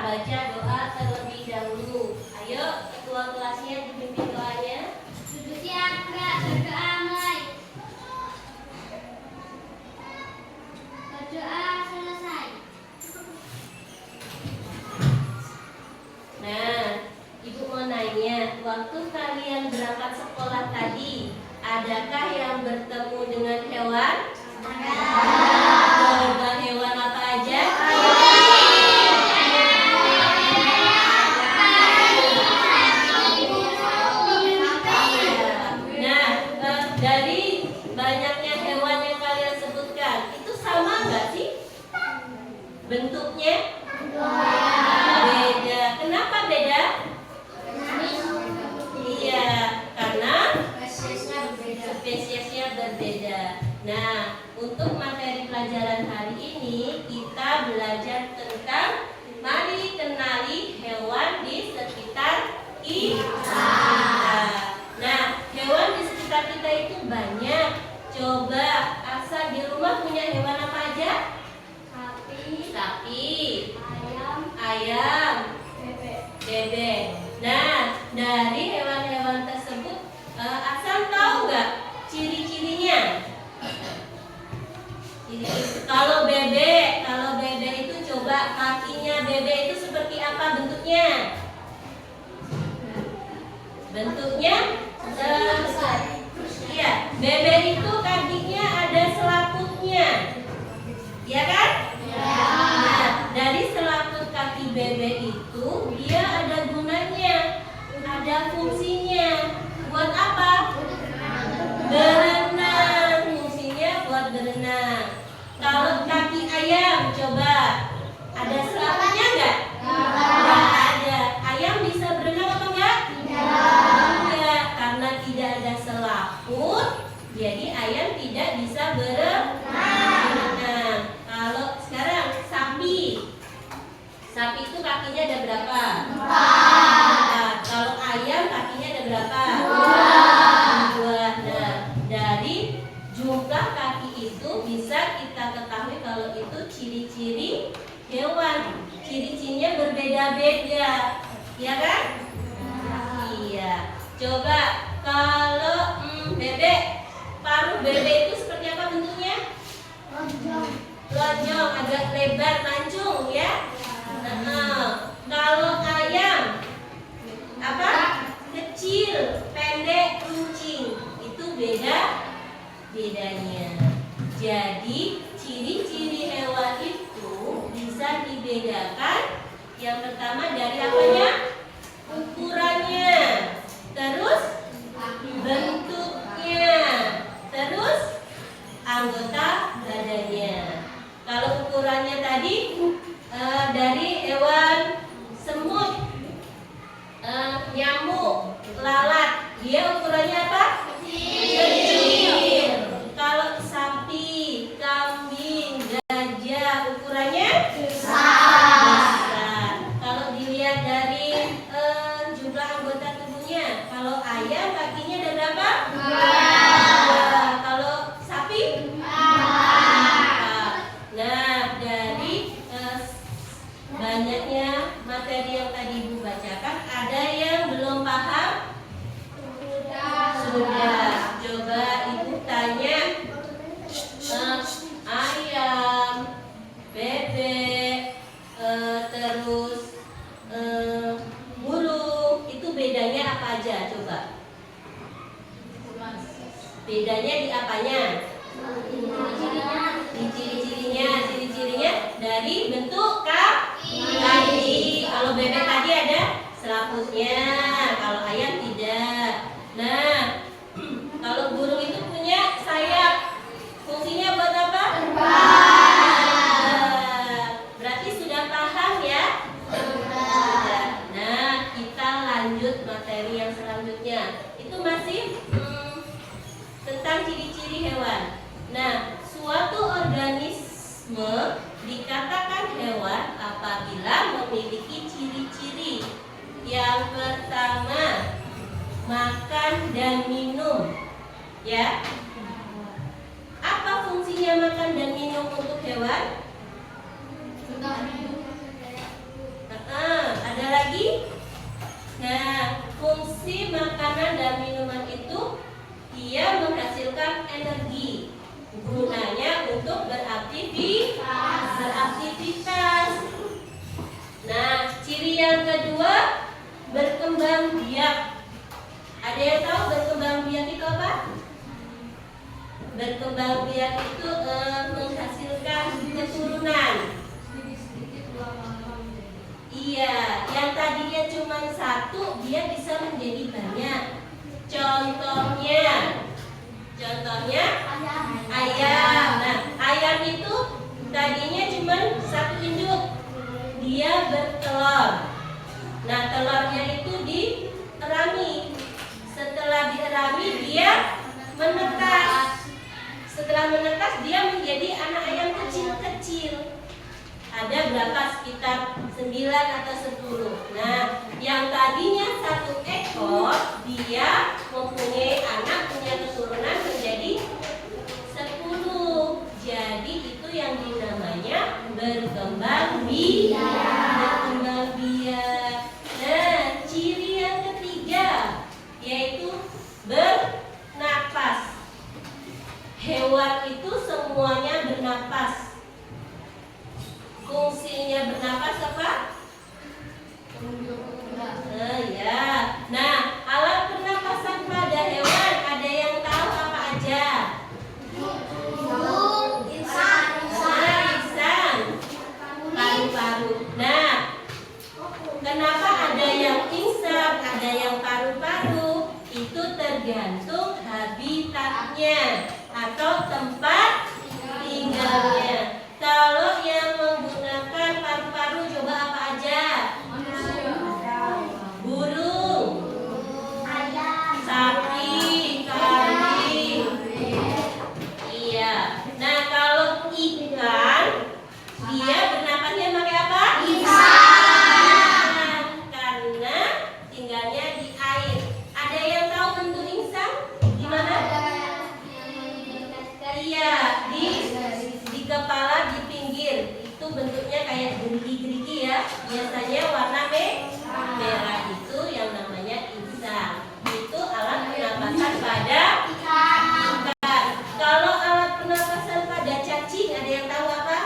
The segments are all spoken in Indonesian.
baca doa terlebih dahulu. Ayo, ketua kelasnya dipimpin doanya. Sudah siap, Kak? Berdoa mulai. Berdoa selesai. Nah, Ibu mau nanya, waktu kalian berangkat sekolah tadi, adakah yang bertemu dengan hewan? Coba hewan apa aja? Nah, dari banyaknya hewan yang kalian sebutkan, itu sama nggak sih bentuknya? Beda. Kenapa beda? Iya, karena spesiesnya berbeda. Nah, untuk materi pelajaran hari ini kita belajar tentang mari kenali hewan di sekitar kita. Nah, hewan di sekitar kita itu banyak. Coba Asa di rumah punya hewan apa aja? Sapi, ayam, bebek. Nah, dari hewan-hewan tersebut, Aksan tahu nggak ciri-cirinya? Kalau bebek itu coba kakinya bebek itu seperti apa bentuknya? Bentuknya iya, bebek itu kakinya ada selaputnya, ya kan? Nah, dari selaput kaki bebek itu dia ada gunanya, ada fungsinya. Buat apa? Berenang. Fungsinya buat berenang. Kalau kaki ayam, coba ada selaputnya nggak? Nggak ada. Ayam bisa berenang atau enggak? Tidak, karena tidak ada selaput, jadi ayam tidak bisa berenang. Kalau sekarang sapi itu kakinya ada berapa? 4. Kalau ayam kakinya ada berapa? 2. Nah, dari jumlah kaki itu bisa kita ketahui kalau itu ciri-ciri hewan. Ciri-cirinya berbeda-beda, ya kan? Iya. Coba kalau bebek, paruh bebek itu seperti apa bentuknya? Lonjong, agak lebar, mancung, ya. Kalau ayam apa? Kecil, pendek, runcing. Itu bedanya. Jadi ciri-ciri hewan itu bisa dibedakan. Yang pertama dari apanya? Ukurannya. Terus bentuknya. Terus anggota badannya. Kalau ukurannya tadi dari hewan semut, nyamuk, lalat, dia ukurannya apa? Kecil. Kalau sapi, kambing, gajah, ukurannya besar. Kalau dilihat dari jumlah anggota tubuhnya, kalau ayam kakinya ada berapa? 2. Kalau sapi? 4. Nah, dari banyaknya materi yang tadi Ibu bacakan, ada yang belum paham? Sudah. Coba Ibu tanya, ayam, bebek, terus burung, itu bedanya apa aja? Coba. Bedanya di apanya? Di ciri-cirinya dari bentuk kaki. Kalau bebek tadi ada selaputnya, kalau ayam tidak. Nah, kalau burung itu punya sayap. Fungsinya buat apa? Berarti sudah paham ya? Sudah. Nah, kita lanjut materi yang selanjutnya. Itu masih tentang ciri-ciri hewan. Nah, suatu organisme dikatakan hewan apabila memiliki ciri-ciri. Yang pertama, makan dan minum. Ya. Apa fungsinya makan dan minum untuk hewan? lagi? Nah, fungsi makanan dan minuman itu dia menghasilkan energi. Gunanya untuk beraktivitas. Nah, ciri yang kedua, berkembang biak. Ada yang tahu berkembang biak itu apa? Berkembang biak itu menghasilkan keturunan. Iya, yang tadinya cuma satu, dia bisa menjadi banyak. Contohnya ayam. Nah, ayam itu tadinya cuma satu induk, dia bertelur. Nah, telurnya itu dierami. Setelah dierami, dia menetas. Setelah menetas, dia menjadi anak ayam kecil-kecil. Ada berapa? Sekitar 9 atau 10. Nah, yang tadinya satu ekor, dia mempunyai anak, punya keturunan menjadi 10. Jadi itu yang dinamanya berkembang biak. Nah, ciri yang ketiga yaitu bernapas. Hewan itu semuanya bernapas. Fungsinya bernapas apa? Ya. Nah, alat pernapasan pada hewan ada yang tahu apa aja? Insang, paru-paru. Nah, kenapa ada yang insang, ada yang paru-paru? Itu tergantung habitatnya atau tempat tinggalnya. Kalau yang menggunakan paru-paru coba apa aja? Burung, sapi, kambing. Iya. Nah, kalau ikan, dia bernapasnya pakai apa? Insang. Karena tinggalnya di air. Ada yang tahu bentuk insang? Gimana? Iya, di kepala, di pinggir. Itu bentuknya kayak gerigi-gerigi ya. Biasanya warna merah, itu yang namanya insang. Itu alat pernapasan pada ikan. Kalau alat pernapasan pada cacing, ada yang tahu apa?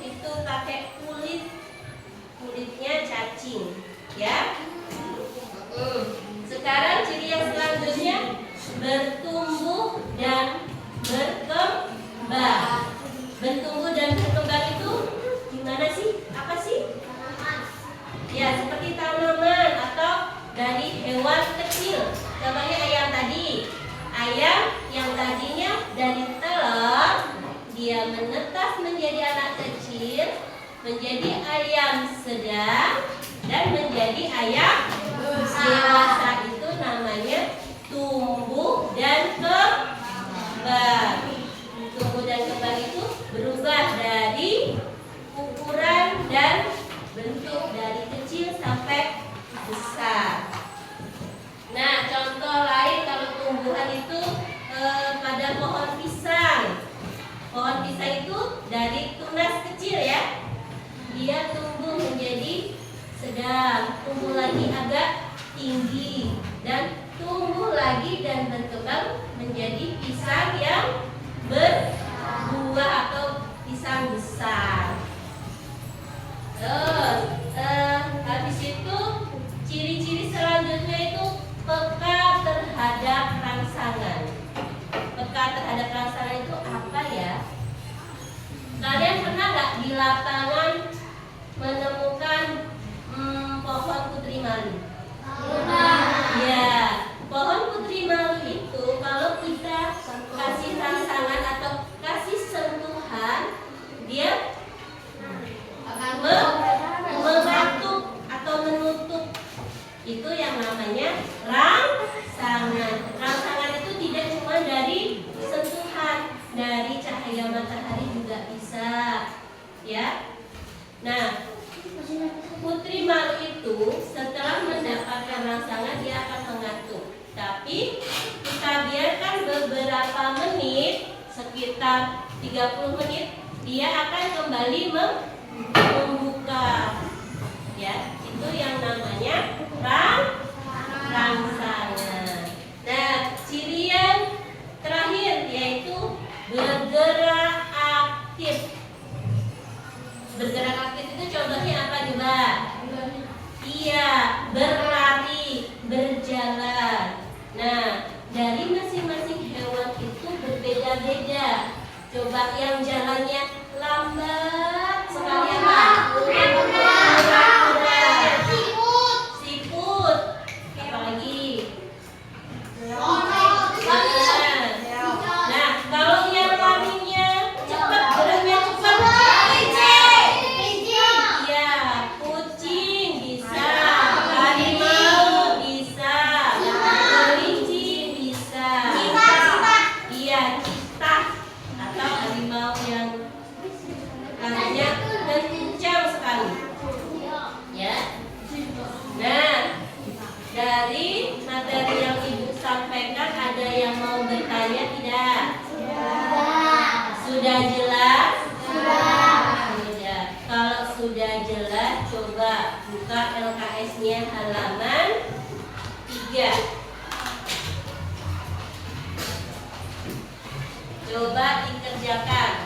Itu pakai kulitnya cacing, ya. Sekarang ciri yang selanjutnya, bertumbuh dan berkembang. Bertumbuh dan berkembang itu gimana sih? Apa sih? Ya, seperti tanaman atau dari hewan kecil. Contohnya ayam tadi. Ayam yang tadinya dari telur, dia menetas menjadi anak kecil, menjadi ayam sedang, dan menjadi ayam dewasa. Itu namanya tumbuh dan kembang. Tumbuh dan kembang itu berubah dari ukuran dan bentuk dari kecil sampai besar. Nah, contoh lain kalau tumbuhan itu pada pohon pisang. Pohon pisang itu dari tunas kecil ya. Dia tumbuh menjadi sedang, tumbuh lagi agak tinggi, dan tumbuh lagi dan berkembang menjadi pisang yang berbuah atau pisang besar. Terus habis itu ciri-ciri selanjutnya itu peka terhadap rangsangan. Peka terhadap rangsangan itu apa ya? Kalian pernah nggak di lapangan menemukan pohon putri malu? Ya, pohon putri malu itu kalau kita kasih rangsangan atau kasih sentuhan, dia akan mematup atau menutup. Itu yang namanya rangsangan. Rangsangan itu tidak cuma dari sentuhan, dari cahaya matahari juga bisa, ya. Nah, putri malu itu setelah mendapatkan rangsangan dia akan mengantuk. Tapi kita biarkan beberapa menit, sekitar 30 menit, dia akan kembali membuka. Ya. berlari, berjalan. Nah, dari masing-masing hewan itu berbeda-beda. Coba yang jalannya lambat sekali apa? Kura-kura. Siput. Apa lagi? Nah, kalau yang larinya cepat, geraknya cepat, iya, kucing bisa, harimau bisa, kelinci bisa, iya, citah atau harimau yang larinya kencang sekali, ya. Nah, dari materi yang Ibu sampaikan ada yang mau bertanya tidak? Sudah jelas? Sudah. Kalau sudah jelas, coba buka LKS-nya halaman 3. Coba dikerjakan.